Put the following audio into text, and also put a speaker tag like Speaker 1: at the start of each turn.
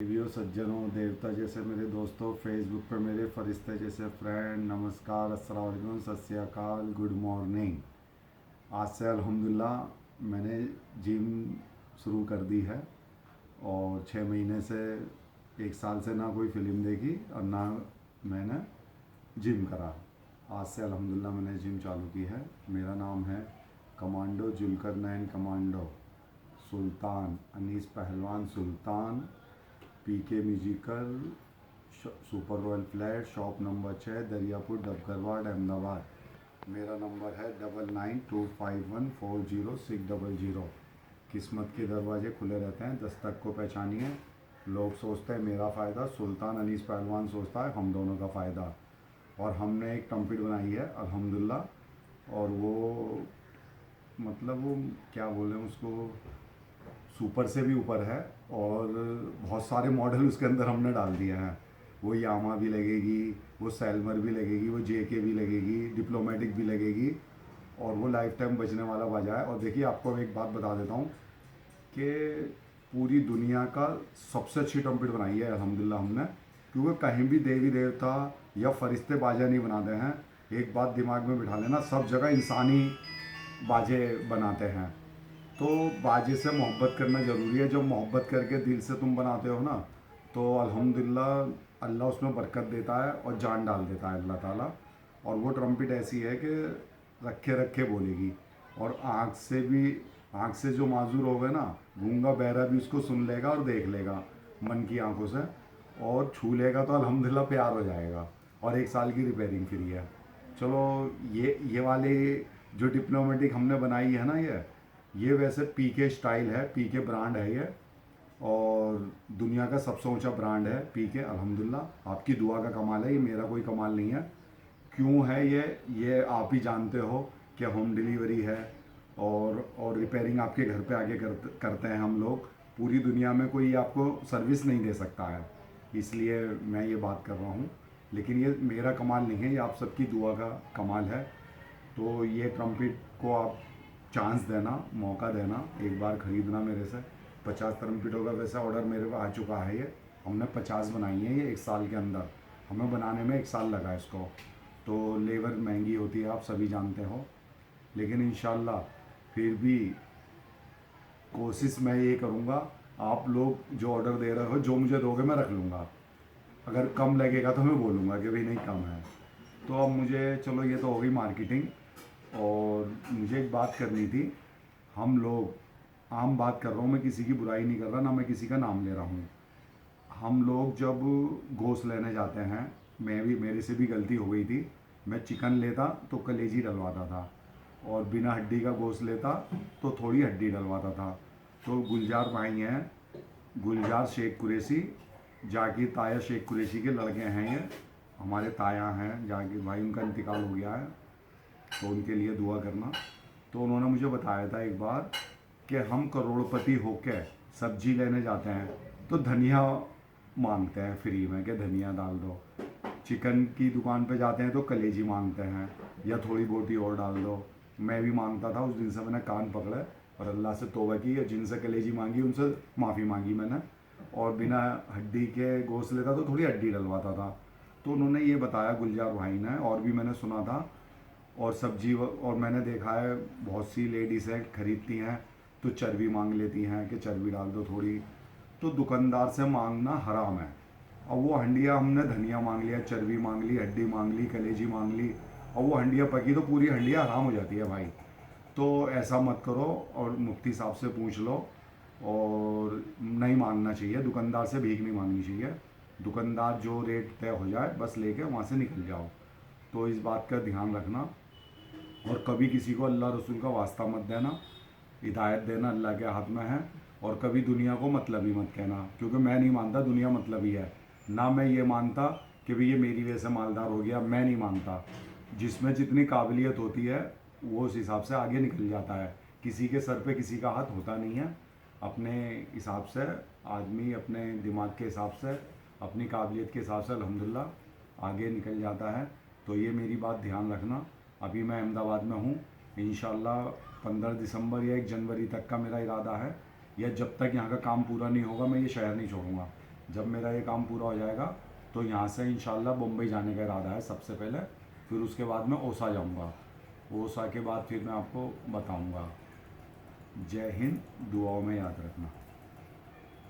Speaker 1: देवियों सज्जनों देवता जैसे मेरे दोस्तों, फेसबुक पे मेरे फरिश्ते जैसे फ्रेंड, नमस्कार, अस्सलाम वालेकुम, सत श्री अकाल, गुड मॉर्निंग। आज से अल्हम्दुलिल्लाह मैंने जिम शुरू कर दी है और 6 महीने से 1 साल से ना कोई फ़िल्म देखी और ना मैंने जिम करा। आज से अल्हम्दुलिल्लाह मैंने जिम चालू की है। मेरा नाम है commando Zulqarnain commando Sultan Anees Pahalwan Sultan, PK musical, super royal flat, shop number 6, Dariyapur, Dabgarwad, Ahmedabad. मेरा नंबर है 9925140600। किस्मत के दरवाजे खुले रहते हैं, दस्तक को पहचानिए। लोग सोचते हैं मेरा फ़ायदा, सुल्तान अनीस पहलवान सोचता है हम दोनों का फ़ायदा। और हमने एक टम्पिट बनाई है अल्हम्दुलिल्लाह, और वो मतलब वो क्या बोलें उसको, सुपर से भी ऊपर है। और बहुत सारे मॉडल उसके अंदर हमने डाल दिए हैं। वो यामा भी लगेगी, वो सैलमर भी लगेगी, वो जेके भी लगेगी, डिप्लोमेटिक भी लगेगी, और वो लाइफ टाइम बजने वाला बाजा है। और देखिए आपको एक बात बता देता हूँ कि पूरी दुनिया का सबसे अच्छी ट्रम्पेट बनाई है अल्हम्दुलिल्लाह हमने, क्योंकि कहीं भी देवी देवता या फरिश्ते बाजा नहीं बनाते हैं। एक बात दिमाग में बिठा लेना, सब जगह इंसानी बाजे बनाते हैं। तो बाजे से मोहब्बत करना ज़रूरी है। जब मोहब्बत करके दिल से तुम बनाते हो ना, तो अल्हम्दुलिल्लाह अल्लाह उसमें बरकत देता है और जान डाल देता है अल्लाह ताला। और वो ट्रम्पेट ऐसी है कि रखे रखे बोलेगी, और आँख से जो माजूर हो गए ना, गूंगा बहरा भी उसको सुन लेगा और देख लेगा मन की आंखों से, और छू लेगा तो अल्हम्दुलिल्लाह प्यार हो जाएगा। और 1 साल की रिपेयरिंग फ्री है। चलो, ये वाली जो डिप्लोमेटिक हमने बनाई है ना, ये वैसे पीके स्टाइल है, पीके ब्रांड है ये, और दुनिया का सबसे ऊंचा ब्रांड है पीके अल्हम्दुलिल्लाह। आपकी दुआ का कमाल है, ये मेरा कोई कमाल नहीं है। क्यों है ये आप ही जानते हो कि होम डिलीवरी है, और रिपेयरिंग आपके घर पे आके करते हैं हम लोग। पूरी दुनिया में कोई आपको सर्विस नहीं दे सकता है, इसलिए मैं ये बात कर रहा हूँ। लेकिन ये मेरा कमाल नहीं है, ये आप सबकी दुआ का कमाल है। तो ये ट्रम्पेट को आप चांस देना, मौका देना, एक बार ख़रीदना मेरे से। 50 ट्रम्पेटों का वैसे ऑर्डर मेरे को आ चुका है। ये हमने 50 बनाई है ये 1 साल के अंदर। हमें बनाने में 1 साल लगा इसको। तो लेबर महंगी होती है, आप सभी जानते हो। लेकिन इंशाल्लाह फिर भी कोशिश मैं ये करूँगा, आप लोग जो ऑर्डर दे रहे हो, जो मुझे दोगे मैं रख लूँगा। अगर कम लगेगा तो मैं बोलूँगा कि भाई नहीं कम है। तो अब मुझे, चलो ये तो हो गई मार्केटिंग। और मुझे एक बात करनी थी। हम लोग, आम बात कर रहा हूँ, मैं किसी की बुराई नहीं कर रहा, ना मैं किसी का नाम ले रहा हूँ। हम लोग जब गोश्त लेने जाते हैं, मेरे से भी गलती हो गई थी। मैं चिकन लेता तो कलेजी डलवाता था, और बिना हड्डी का गोश्त लेता तो थोड़ी हड्डी डलवाता था। तो गुलजार भाई हैं, गुलजार शेख कुरैशी, जाकिर ताया शेख कुरैशी के लड़के हैं ये, हमारे ताया हैं जाकिर भाई, उनका इंतकाल हो गया है, तो उनके लिए दुआ करना। तो उन्होंने मुझे बताया था एक बार कि हम करोड़पति होकर सब्जी लेने जाते हैं तो धनिया मांगते हैं फ्री में, कि धनिया डाल दो। चिकन की दुकान पे जाते हैं तो कलेजी मांगते हैं, या थोड़ी बोटी और डाल दो। मैं भी मांगता था, उस दिन से मैंने कान पकड़े और अल्लाह से तौबा की, और जिनसे कलेजी मांगी उनसे माफ़ी मांगी मैंने। और बिना हड्डी के गोश्त लेता तो थोड़ी हड्डी डलवाता था। तो उन्होंने ये बताया गुलजार भाई ने, और भी मैंने सुना था। और सब्जी और मैंने देखा है बहुत सी लेडीज़ हैं खरीदती हैं तो चर्बी मांग लेती हैं कि चर्बी डाल दो थोड़ी। तो दुकानदार से मांगना हराम है। और वो हंडिया, हमने धनिया मांग लिया, चर्बी मांग ली, हड्डी मांग ली, कलेजी मांग ली, और वो हंडिया पकी तो पूरी हंडिया हराम हो जाती है भाई। तो ऐसा मत करो, और मुफ्ती साहब से पूछ लो। और नहीं मांगना चाहिए, दुकानदार से भीख नहीं मांगनी चाहिए। दुकानदार जो रेट तय हो जाए बस लेके वहाँ से निकल जाओ। तो इस बात का ध्यान रखना। और कभी किसी को अल्लाह रसूल का वास्ता मत देना। हिदायत देना अल्लाह के हाथ में है। और कभी दुनिया को मतलबी मत कहना, क्योंकि मैं नहीं मानता दुनिया मतलबी है। ना मैं ये मानता कि भाई ये मेरी वजह से मालदार हो गया, मैं नहीं मानता। जिसमें जितनी काबिलियत होती है वो उस हिसाब से आगे निकल जाता है। किसी के सर पे किसी का हाथ होता नहीं है। अपने हिसाब से आदमी, अपने दिमाग के हिसाब से, अपनी काबिलियत के हिसाब से अल्हम्दुलिल्लाह आगे निकल जाता है। तो ये मेरी बात ध्यान रखना। अभी मैं अहमदाबाद में हूँ। इंशाल्लाह 15 दिसंबर या 1 जनवरी तक का मेरा इरादा है, या जब तक यहाँ का काम पूरा नहीं होगा मैं ये शहर नहीं छोड़ूंगा। जब मेरा ये काम पूरा हो जाएगा तो यहाँ से इंशाल्लाह मुंबई जाने का इरादा है सबसे पहले, फिर उसके बाद मैं ओसा जाऊँगा। ओसा के बाद फिर मैं आपको बताऊँगा। जय हिंद, दुआओं में याद रखना।